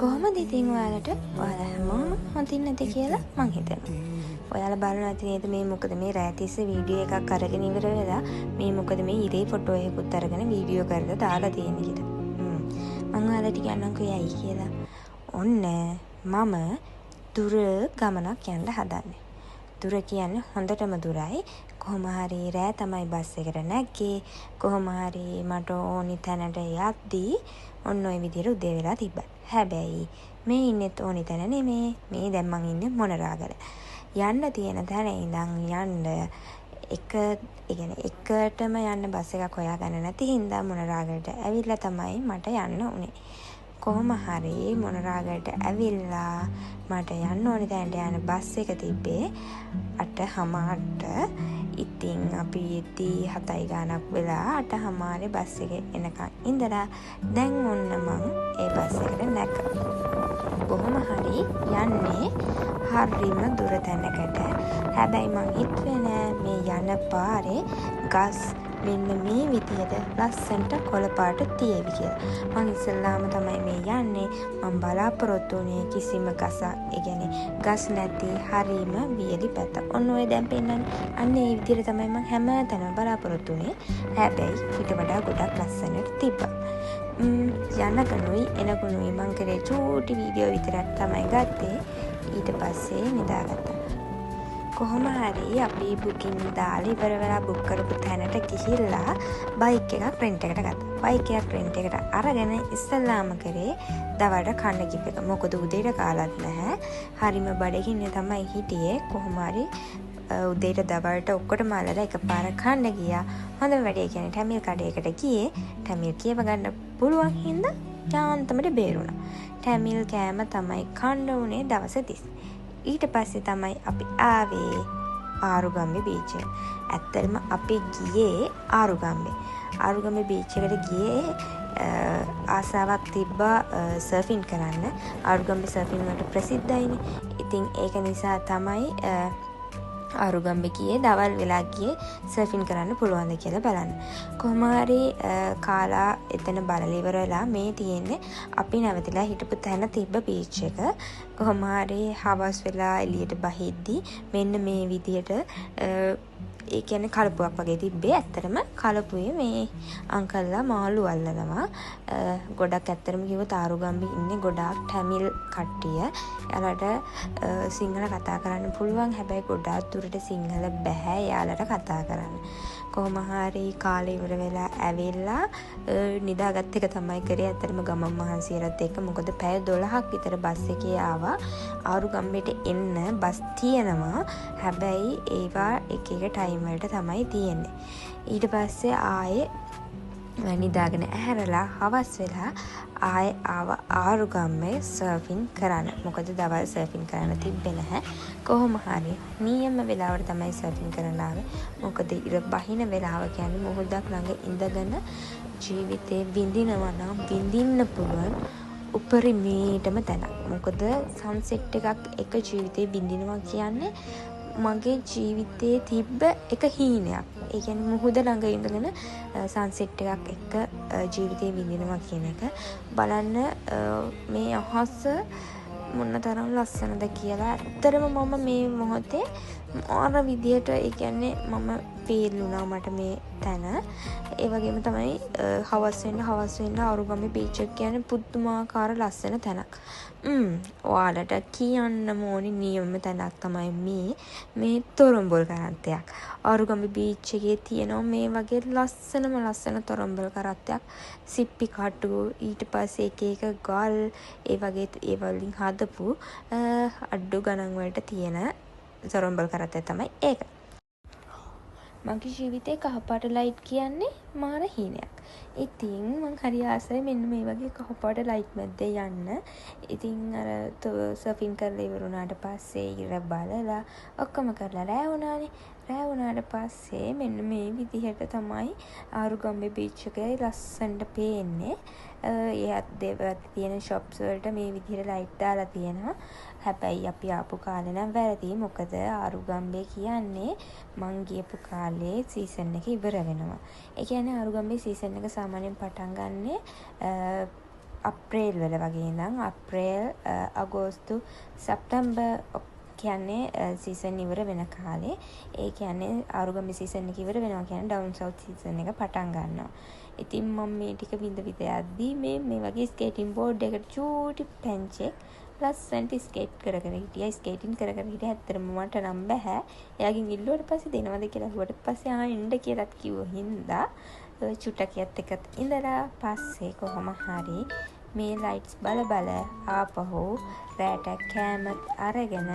කොහොමද ඉතින් ඔයාලට ඔයාලා හැමෝම හොඳින් නැති කියලා මං හිතනවා. ඔයාලා බලන ඇති නේද මේ මොකද මේ රෑ තිස්සේ වීඩියෝ එකක් අරගෙන ඉවර වෙලා මේ මොකද මේ ඉරේ ෆොටෝ එකකුත් අරගෙන වීඩියෝ කරලා දාලා තියෙන්නේ කියලා. මං ඔයාලට කියන්නම්කෝ යයි කියලා. ඔන්න මම දුර ගමනක් යන්න හදන්නේ. දුර කියන්නේ හොඳටම දුරයි. කොහොම හරි රෑ තමයි බස් එකට නැග්ගේ. කොහොම හරි මට ඕනි තැනට යද්දී ඔන්න ඔය විදිහට උදේ වෙලා තිබ්බා. හැබැයි මේ ඉන්නෙත් ඕනි තැන නෙමේ. මේ දැන් මං ඉන්නේ මොනරාගල. යන්න තියෙන තැන ඉඳන් යන්න එකටම යන්න බස් එකක් හොයාගන්න නැති හින්දා මොනරාගලට ඇවිල්ලා තමයි මට යන්න උනේ. කොහොම හරි මොනරාගලට ඇවිල්ලා මට යන්න ඕනි තැනට යන බස් එක තිබ්බේ 8:00ට. ඉතින් අපි ඉදී 7යි ගානක් වෙලා 8:00 බස් එකේ එනකන් ඉඳලා දැන් ඔන්න මං ඒ බස් එකට නැග්ගා. කොහොම හරි යන්නේ හරිම දුර තැනකට. හැබැයි මං හිතුවේ නෑ මේ යන පාරේ ගස් මෙන්න මේ විදියට ලස්සනට කොළ පාට තියෙවි කියලා. මං ඉස්සෙල්ලාම තමයි මේ යන්නේ. මං බලාපොරොත්තු වුණේ කිසිම ගස් නැති හරීම වියලි පැත්ත. ඔන්න ඔය දැන් පෙන්නන්නේ. අන්න ඒ විදියට තමයි මං හැම තැනම බලාපොරොත්තු වුණේ. හැබැයි ඊට වඩා ගොඩක් ලස්සනට තිබ්බා. යනකනුයි එනකනුයි මං කරේ චූටි වීඩියෝ විතරක් තමයි ගත්තේ. ඊට පස්සේ නිදාගත්තා. කොහොම හරි අපි බුකින් දාලා ඉවර වෙලා බුක් කරපු තැනට ගිහිල්ලා බයික් එකක් රෙන්ට් එකට ගත්තා. බයික් එකක් රෙන්ට් එකට අරගෙන ඉස්සල්ලාම කරේ දවල්ට කන්න කිව්ව එක. මොකද උදේට කාලත් නැහැ. හරිම බඩගින්නේ තමයි හිටියේ. කොහොම හරි උදේට දවල්ට ඔක්කොටම අල්ලලා එකපාරක් කන්න ගියා. හොඳ වැඩේ කියන්නේ ටැමිල් කඩේකට ගියේ. ටැමිල් කියව ගන්න පුළුවන් හින්දා යාන්තමට බේරුණා. ටැමිල් කෑම තමයි කන්න උනේ දවස් 30. ඊට පස්සේ තමයි අපි ආවේ ආරුගම්බේ බීච් එක. ඇත්තටම අපි ගියේ ආරුගම්බේ බීච් එකට ගියේ ආසාවක් තිබ්බා සර්ෆින් කරන්න. ආරුගම්බේ සර්ෆින් වලට ප්‍රසිද්ධයිනේ. ඉතින් ඒක නිසා තමයි ආරුගම්බේ ගියේ දවල් වෙලා ගියේ සර්ෆින් කරන්න පුළුවන්ද කියලා බලන්න. කොහොම හරි කාලා එතන බලලා ඉවර වෙලා මේ තියෙන්නේ අපි නැවතිලා හිටපු තැන තිබ්බ බීච් එක. කොහොම හරි හවස් වෙලා එළියට බහිද්දි මෙන්න මේ විදියට ඒ කියන්නේ කලපුවක් වගේ තිබ්බේ. ඇත්තටම කලපුවේ මේ අංකල්ලා මාළු අල්ලනවා. ගොඩක් ඇත්තටම කිව්වොත් ආරුගම්බේ ඉන්නේ ගොඩාක් ටැමිල් කට්ටිය. එයාලට සිංහල කතා කරන්න පුළුවන්. හැබැයි ගොඩාක් දුරට සිංහල බෑ එයාලට කතා කරන්න. කොහොම හරි කාලේ ඉවර වෙලා ඇවිල්ලා නිදාගත් එක තමයි කරේ. ඇත්තටම ගමන් මහන්සියලත් එක්ක. මොකද පැය 12ක් විතර බස් එකේ ආවා. ආරුගම්බේට එන්න බස් තියෙනවා. හැබැයි ඒවා එක ටයිම් වලට තමයි තියෙන්නේ. ඊට පස්සේ ආයේ නිදාගෙන ඇහැරලා හවස් වෙලා ආයේ ආවා ආරුගම්බේ සර්ෆින් කරන්න. මොකද දවල් සර්ෆින් කරන්න තිබ්බේ නැහැ. කොහොම හරි නියම වෙලාවට තමයි සර්ෆින් කරන්න ආවේ. මොකද ඉර බහින වෙලාව කියන්නේ මොහොතක් ළඟ ඉඳගෙන ජීවිතේ විඳිනවා නම් විඳින්න පුළුවන් උපරිමයටම තැනක්. මොකද සන්සෙට් එකක් ජීවිතේ විඳිනවා කියන්නේ මගේ ජීවිතේ තිබ්බ එක හීනයක්. ඒ කියන්නේ මුහුද ළඟ ඉඳගෙන සන්සෙට් එකක් එක්ක ජීවිතේ විඳිනවා කියන එක බලන්න. මේ අහස මොන තරම් ලස්සනද කියලා. ඇත්තටම මම මේ මොහොතේ මාර විදියට ඒ කියන්නේ මම ෆීල් වුණා මට මේ තැන. ඒ වගේම තමයි හවස් වෙන්න ආරුගම්බේ බීච් එක කියන්නේ පුදුමාකාර ලස්සන තැනක්. ඔයාලට කියන්න ඕනි නියම තැනක් තමයි මේ තොරම්බල් කරත්තයක්. ආරුගම්බේ බීච් එකේ තියෙනවා මේ වගේ ලස්සන තොරම්බල් කරත්තයක්. සිප්පි කටු ඊට පස්සේ එක ගල් ඒ වගේ ඒ වලින් හදපු අඩු ගණන් වලට තියෙන තොරම්බල් කරත්තය තමයි ඒක. මගේ ජීවිතේ කහපාට ලයිට් කියන්නේ මාර හීනයක්. ඉතින් මං හරි ආසයි මෙන්න මේ වගේ කහපාට ලයිට් මැද්දේ යන්න. ඉතින් අර සර්ෆින් කරලා ඉවර වුණාට පස්සේ ඉර බලලා ඔක්කොම කරලා රෑ වුණානේ. රෑ වුණාට පස්සේ මෙන්න මේ විදිහට තමයි ආරුගම්බේ බීච් එකේ ලස්සනට පේන්නේ. එයාත් දෙවත් තියෙන ෂොප්ස් වලට මේ විදිහට ලයිට් දාලා තියෙනවා. හැබැයි අපි ආපු කාලේ නම් වැරදි. මොකද ආරුගම්බේ කියන්නේ මං ගියපු කාලේ සීසන් එක ඉවර වෙනවා. ඒ කියන්නේ කියන්නේ ආරුගම්බේ සීසන් එක සාමාන්‍යයෙන් පටන් ගන්නේ අප්‍රේල් වල වගේ ඉඳන් අප්‍රේල් අගෝස්තු සැප්තැම්බර් කියන්නේ සීසන් ඉවර වෙන කාලේ. ඒ කියන්නේ ආරුගම්බේ සීසන් එක ඉවර වෙනවා කියන්නේ ඩවුන් සවුත් සීසන් එක පටන් ගන්නවා. ඉතින් මම මේ ටික විඳ යද්දී මේ වගේ ස්කේටින් බෝඩ් එකට චූටි පැංචෙක් ලස්සනට ස්කේට් කර හිටියා. ස්කේටින් කර හිටියා. ඇත්තටම මට නම් බෑ. එයාගෙන් ඉල්ලුවට පස්සේ දෙනවද කියලා අහුවට පස්සේ එන්න කියලාත් කිව්ව හින්දා චුට්ටක් එකත් ඉඳලා පස්සේ කොහොම හරි මේ ලයිට්ස් බල ආපහු රැට කෑමත් අරගෙන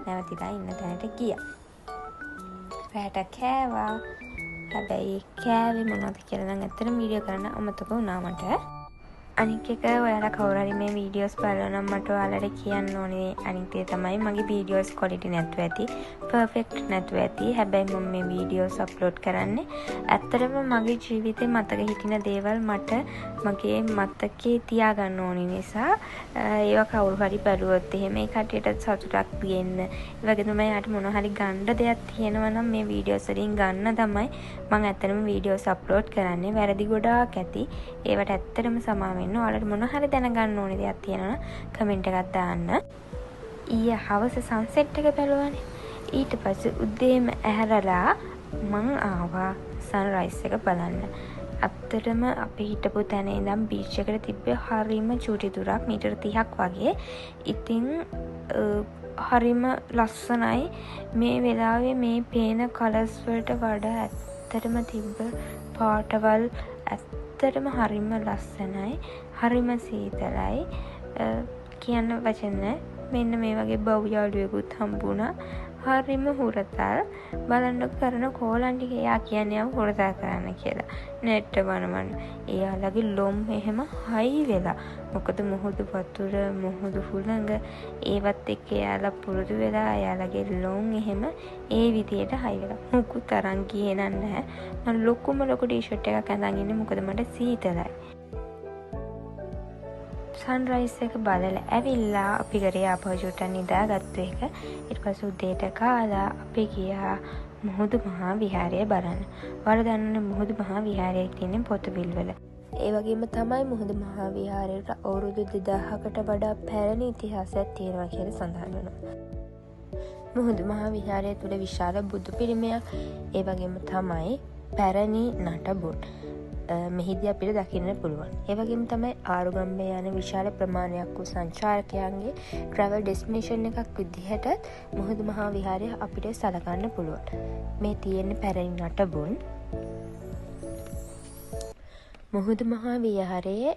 නැවතිලා ඉන්න තැනට ගියා. රැට කෑවා. හැබැයි කෑවේ මොනවද කියලා නම් ඇත්තටම වීඩියෝ කරන්න අමතක වුණා මට. අනික් එක ඔයාලා කවුරු හරි මේ වීඩියෝස් බලනවා නම් මට ඔයාලට කියන්න ඕනේ අනිත් දේ තමයි මගේ වීඩියෝස් ක්වොලිටි නැතුව ඇති, පර්ෆෙක්ට් නැතුව ඇති. හැබැයි මම මේ වීඩියෝස් අප්ලෝඩ් කරන්නේ ඇත්තටම මගේ ජීවිතේ මතක හිටින දේවල් මට මගේ මතකේ තියාගන්න ඕනි නිසා ඒවා කවුරු හරි බැලුවොත් එහෙම ඒ කට්ටියට සතුටක් දෙන්න. ඒ වගේ තමයි යාට මොන හරි ගන්න දෙයක් තියෙනවා නම් මේ වීඩියෝස් වලින් ගන්න තමයි මම ඇත්තටම වීඩියෝස් අප්ලෝඩ් කරන්නේ. වැරදි ගොඩාක් ඇති. ඒවට ඇත්තටම සමාව ඔයාලට මොන හරි දැනගන්න ඕනේ දෙයක් තියෙනවා කමෙන්ට් එකක් දාන්න. ඊයේ හවස සන්සෙට් එක බැලුවානේ. ඊට පස්සේ උදේම ඇහැරලා මං ආවා සන්රයිස් එක බලන්න. ඇත්තටම අපි හිටපු තැන ඉඳන් බීච් එකට තිබ්බේ හරිම චූටි දුරක් මීටර 30ක් වගේ. ඉතින් හරිම ලස්සනයි. මේ වෙලාවේ මේ පේන කලර්ස් වලට වඩා ඇත්තටම තිබ්බ පාටවල් ඇත්තටම හරිම ලස්සනයි. හරිම සීතලයි. කියන්න වචන නැහැ. මෙන්න මේ වගේ බව් යාළුවෙකුත් හම්බුණා. හරිම හුරතල්. බලන්න කරන කෝලන් ටික එයා කියන්නේ හුරතල් කරන්න කියලා. නෙට් වනමන. එයාලගේ ලොම් එහෙම හයි වෙලා. මොකද මුහුදු වතුර, මුහුදු හුළඟ ඒවත් එක්ක එයාලා පුරුදු වෙලා එයාලගේ ලොම් එහෙම ඒ විදියට හයි වෙලා. මුකුත් තරම් ගියේ නැහැ. මම ලොකුම ලොකු ටී-ෂර්ට් එකක් අඳන් ඉන්නේ මොකද මට සීතලයි. සන්රයිස් එක බලලා ඇවිල්ලා අපි කරේ ආපහුට නිදාගත්තු එක. ඊට පස්සේ උදේට කාලා අපි ගියා මුහුදු මහා විහාරය බලන්න. ඔයාලා දන්නවනේ මුහුදු මහා විහාරය තියෙන්නේ පොතුවිල් වල. ඒ වගේම තමයි මුහුදු මහා විහාරයට අවුරුදු 2000කට වඩා පැරණි ඉතිහාසයක් තියෙනවා කියලා සඳහන් වෙනවා. මුහුදු මහා විහාරය තුල විශාල බුදු පිළිමයක්, ඒ වගේම තමයි පැරණි නටබුන් මෙහිදී අපිට දකින්න පුළුවන්. ඒ වගේම තමයි ආරුගම්බේ යන විශාල ප්‍රමාණයක් වූ සංචාරකයන්ගේ ට්‍රැවල් ඩෙස්ටිනේෂන් එකක් විදිහට මුහුදු මහා විහාරය අපිට සලකන්න පුළුවන්. මේ තියෙන පැරණි නටබුන් මුහුදු මහා විහාරයේ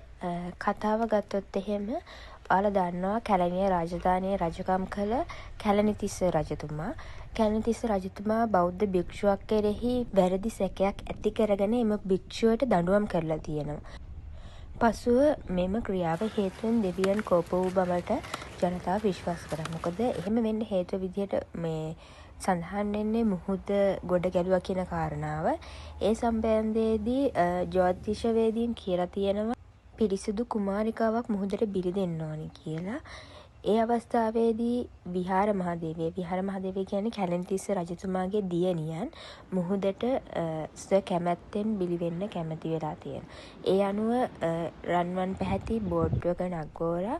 කතාව ගත්තොත් එහෙම ඔයාලා දන්නවා කැලණිය රාජධානියේ රජකම් කළ කැලණිතිස්ස රජතුමා. කැලණිතිස්ස රජතුමා බෞද්ධ භික්ෂුවක් කෙරෙහි වැරදි සැකයක් ඇති කරගෙන එම භික්ෂුවට දඬුවම් කරලා තියෙනවා. පසුව මෙම ක්‍රියාව හේතුවෙන් දෙවියන් කෝප වූ බවට ජනතාව විශ්වාස කරා. මොකද එහෙම වෙන්න හේතුව විදිහට මේ සඳහන් වෙන්නේ මුහුද ගොඩ ගැලුවා කියන කාරණාව. ඒ සම්බන්ධයේදී ජ්‍යොතිෂවේදීන් කියලා තියෙනවා පිරිසිදු කුමාරිකාවක් මුහුදට බිලි දෙන්න ඕනි කියලා. ඒ අවස්ථාවේදී විහාර මහදේවිය කියන්නේ කැලණිතිස්ස රජතුමාගේ දියණියන් මුහුදට කැමැත්තෙන් බිලි වෙන්න කැමති වෙලා තියෙනවා. ඒ අනුව රන්වන් පැහැති බෝට්ටුවක නගෝරා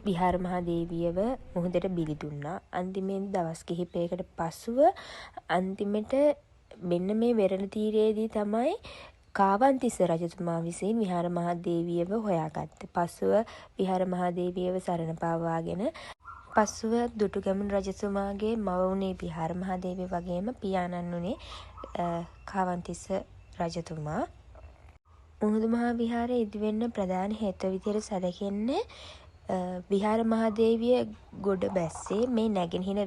විහාර මහදේවියව මුහුදට බිලි දුන්නා. අන්තිමේදී දවස් කිහිපයකට පසුව අන්තිමට මෙන්න මේ වෙරළ තීරයේදී තමයි කාවන්තිස්ස රජතුමා විසින් විහාර මහදේවියව හොයාගත්තේ. පසුව විහාර මහදේවියව සරණ පාවාගෙන පසුව දුටුගැමුණු රජතුමාගේ මව වුණේ විහාර මහදේවිය වගේම පියාණන් වුණේ කාවන්තිස්ස රජතුමා. මුහුදු මහා විහාරය ඉදිවෙන්න ප්‍රධාන හේතුව විදිහට සැලකෙන්නේ විහාර මහදේවිය ගොඩ බැස්සේ මේ නැගෙනහිර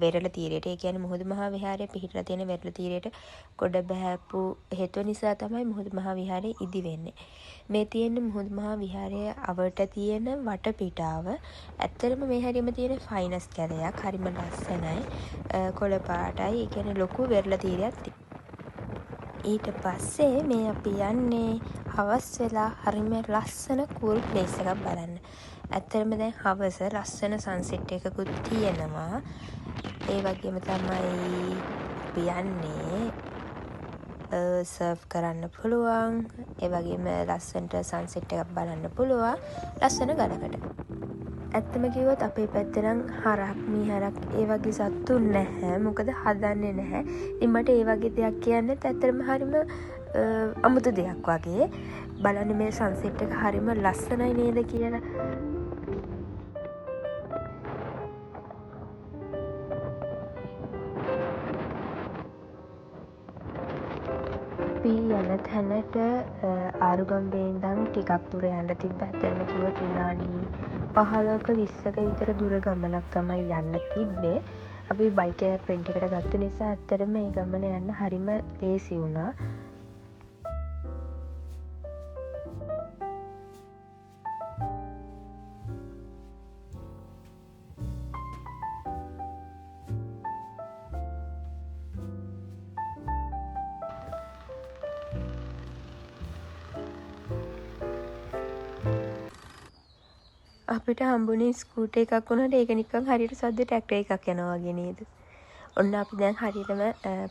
වෙරළ තීරයට. ඒ කියන්නේ මුහුදු මහා විහාරය පිහිටලා තියෙන වෙරළ තීරයට ගොඩ බහැපු හේතුව නිසා තමයි මුහුදු මහා විහාරය ඉදි වෙන්නේ. මේ තියෙන මුහුදු මහා විහාරය අවට තියෙන වටපිටාව ඇත්තටම මේ හැරීම තියෙන ෆයිනස් කැලයක්. හරිම ලස්සනයි. කොළ පාටයි. ඒ කියන්නේ ලොකු වෙරළ තීරයක් තියෙනවා. ඊට පස්සේ මේ අපි යන්නේ හවස් වෙලා හරිම ලස්සන කූල් ප්ලේස් එකක් බලන්න. ඇත්තටම දැන් හවස ලස්සන සන්සෙට් එකකුත් තියෙනවා. ඒ වගේම තමයි අපි යන්නේ සර්ව් කරන්න පුළුවන්. ඒ වගේම ලස්සනට සන්සෙට් එකක් බලන්න පුළුවන් ලස්සන ගලකට. ඇත්තම කිව්වොත් අපේ පැත්තේ නම් හරක් මීහරක් ඒ වගේ සත්තු නැහැ. මොකද හදන්නේ නැහැ. ඉතින් මට ඒ වගේ දෙයක් කියන්නෙත් ඇත්තටම හරිම අමුතු දෙයක් වගේ. බලන්න මේ සන්සෙට් එක හරිම ලස්සනයි නේද කියලා. යන තැනට ආරුගම්බේ ඉඳන් ටිකක් දුර යන්න තිබ්බ. ඇත්තටම කිව්වොත් විනාඩි 15ක 20ක විතර දුර ගමනක් තමයි යන්න තිබ්බේ. අපි බයික් එක රෙන්ට් එකට ගත්ත නිසා ඇත්තටම මේ ගමන යන්න හරිම ලේසි වුණා. අපිට හම්බුනේ ස්කූටර් එකක් වුණාට ඒක නිකන් හරියට සද්ද ට්‍රැක්ටර් එකක් යනවා වගේ නේද? ඔන්න අපි දැන් හරියටම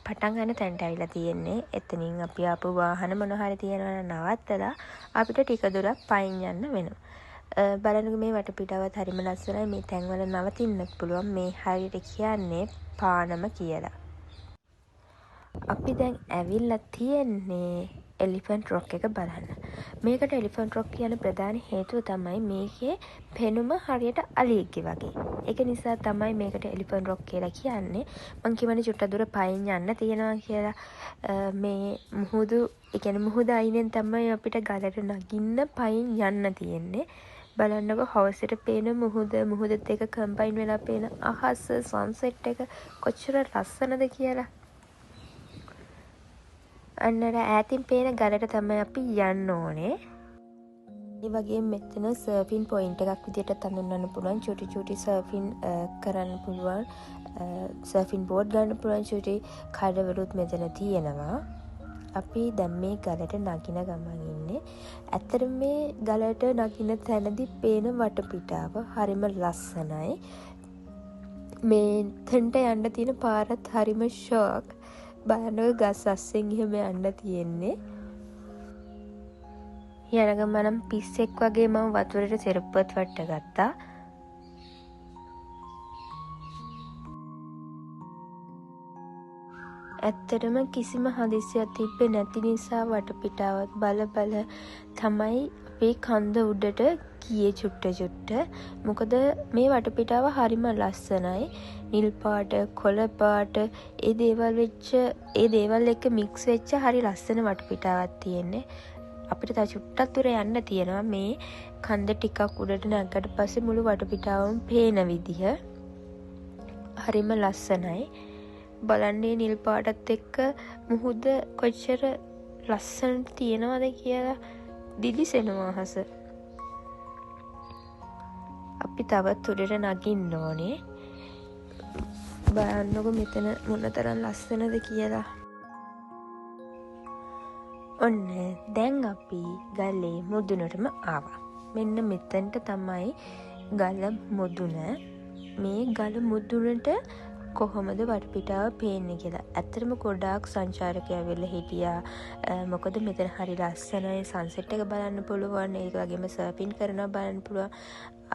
පටන් ගන්න තැනට ඇවිල්ලා තියෙන්නේ. එතනින් අපි ආපු වාහන මොන හරි තියෙනවා නම් නවත්තලා අපිට ටික දුරක් පයින් යන්න වෙනවා. බලන්නකෝ මේ වටපිටාවත් හරිම ලස්සනයි. මේ තැන්වල නවතින්නත් පුළුවන්. මේ හරියට කියන්නේ පානම කියලා. අපි දැන් ඇවිල්ලා තියෙන්නේ එලිෆන්ට් රොක් එක බලන්න. මේකට එලිෆන්ට් රොක් කියන ප්‍රධාන හේතුව තමයි මේකේ පෙනුම හරියට අලියෙක්ගේ වගේ. ඒක නිසා තමයි මේකට එලිෆන්ට් රොක් කියලා කියන්නේ. මං කියවනේ චුට්ටක් දුර පයින් යන්න තියෙනවා කියලා. මේ මුහුදු, ඒ කියන්නේ මුහුද අයිනෙන් තමයි අපිට ගලට නගින්න පයින් යන්න තියෙන්නේ. බලන්නකො හවසට පේන මුහුදත් එක කම්බයින් වෙලා පේන අහස සන්සෙට් එක කොච්චර ලස්සනද කියලා. අන්නර ඈතින් පේන ගලට තමයි අපි යන්න ඕනේ. ඒ වගේ මෙතන සර්ෆින් පොයින්ට් එකක් විදිහට හඳුන්වන්න පුළුවන්. චුටි සර්ෆින් කරන්න පුළුවන්. සර්ෆින් බෝඩ් ගන්න පුළුවන් චුටි කඩවලුත් මෙතන තියෙනවා. අපි දැන් මේ ගලට නගින ගමන් ඉන්නේ. ඇත්තටම මේ ගලට නගින තැනදී පේන වටපිටාව හරිම ලස්සනයි. මේ තෙන්ට යන්න තියෙන පාරත් හරිම ෂෝක්. බලන්නකො ගස් අස්සෙන් එහෙම යන්න තියෙන්නේ. යන ගමන් පිස්සෙක් වගේ මම වතුරට සෙරප්පුවත් වට ගත්තා. ඇත්තටම කිසිම හදිසියක් තිබ්බේ නැති නිසා වටපිටාවත් බල තමයි අපේ කන්ද උඩට ගියේ චුට්ට. මොකද මේ වටපිටාව හරිම ලස්සනයි. නිල් පාට, කොළ පාට, ඒ දේවල් එක්ක මික්ස් වෙච්ච හරි ලස්සන වටපිටාවක් තියෙන්නේ. අපිට තව චුට්ටක් දුර යන්න තියෙනවා. මේ කන්ද ටිකක් උඩට නැග්ගට පස්සේ මුළු වටපිටාවම පේන විදිහ හරිම ලස්සනයි. බලන්නේ නිල් පාටත් එක්ක මුහුද කොච්චර ලස්සනට තියෙනවද කියලා දිලිසෙනවා අහස. අපි තවත් උඩට නගින්න ඕනේ. බලන්නකො මෙතන මොනතරම් ලස්සනද කියලා. ඔන්න දැන් අපි ගලේ මුදුනටම ආවා. මෙන්න මෙතනට තමයි ගල මුදුන. මේ ගල මුදුනට කොහොමද වටපිටාව පේන්නේ කියලා. ඇත්තටම ගොඩාක් සංචාරකයෝ ඇවිල්ලා හිටියා. මොකද මෙතන හරි ලස්සනයි. සන්සෙට් එක බලන්න පුළුවන්. ඒ වගේම සර්ෆින් කරනවා බලන්න පුළුවන්.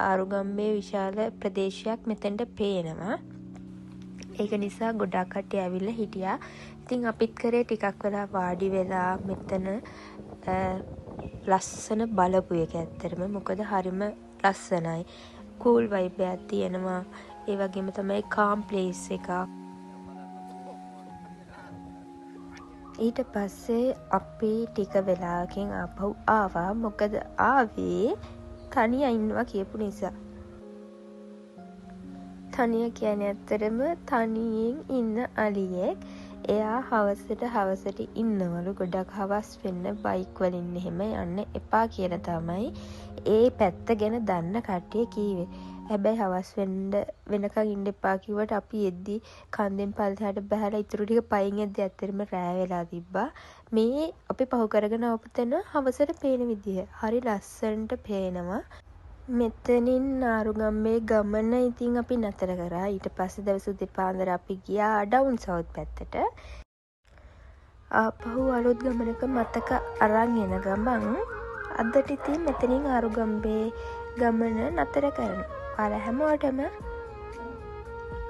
ආරුගම්බේ විශාල ප්‍රදේශයක් මෙතනට පේනවා. ඒක නිසා ගොඩාක් කට්ටිය ඇවිල්ලා හිටියා. ඉතින් අපිත් කරේ ටිකක් වෙලා වාඩි වෙලා මෙතන ලස්සන බලපු එක ඇත්තටම. මොකද හරිම ලස්සනයි. කූල් වයිබ් එකක් තියෙනවා. ඒ වගේම තමයි කාම් ප්ලේස් එකක්. ඊට පස්සේ අපි ටික වෙලාවකින් ආපහු ආවා. මොකද ආවේ තනිය ඉන්නවා කියපු නිසා. තනිය කියන්නේ ඇත්තටම තනියෙන් ඉන්න අලියෙක්. එයා හවසට ඉන්නවලු. ගොඩක් හවස් වෙන්න බයික් වලින් එහෙම යන්න එපා කියලා තමයි ඒ පැත්ත ගැන දන්න කට්ටිය කීවේ. හැබැයි හවස් වෙනකන් ඉන්න එපා කිව්වට අපි එද්දි කන්දෙන් පල්ලෙහාට බහැලා ඉතුරු ටික පයින් එද්දි ඇත්තටම රෑ වෙලා තිබ්බා. මේ අපි පහු කරගෙන ආපු තැන හවසට පේන විදිහ හරි ලස්සනට පේනවා. මෙතනින් ආරුගම්බේ ගමන ඉතින් අපි නතර කරා. ඊට පස්සේ දවස් දෙපාන්දර අපි ගියා ඩවුන් සවුත් පැත්තට. ආපහු අලුත් ගමනක මතක අරන් එන ගමන් අදට ඉතින් මෙතනින් ආරුගම්බේ ගමන නතර කරනවා. ඔයාලා හැමෝටම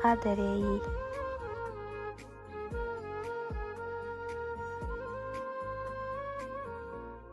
ආදරෙයි.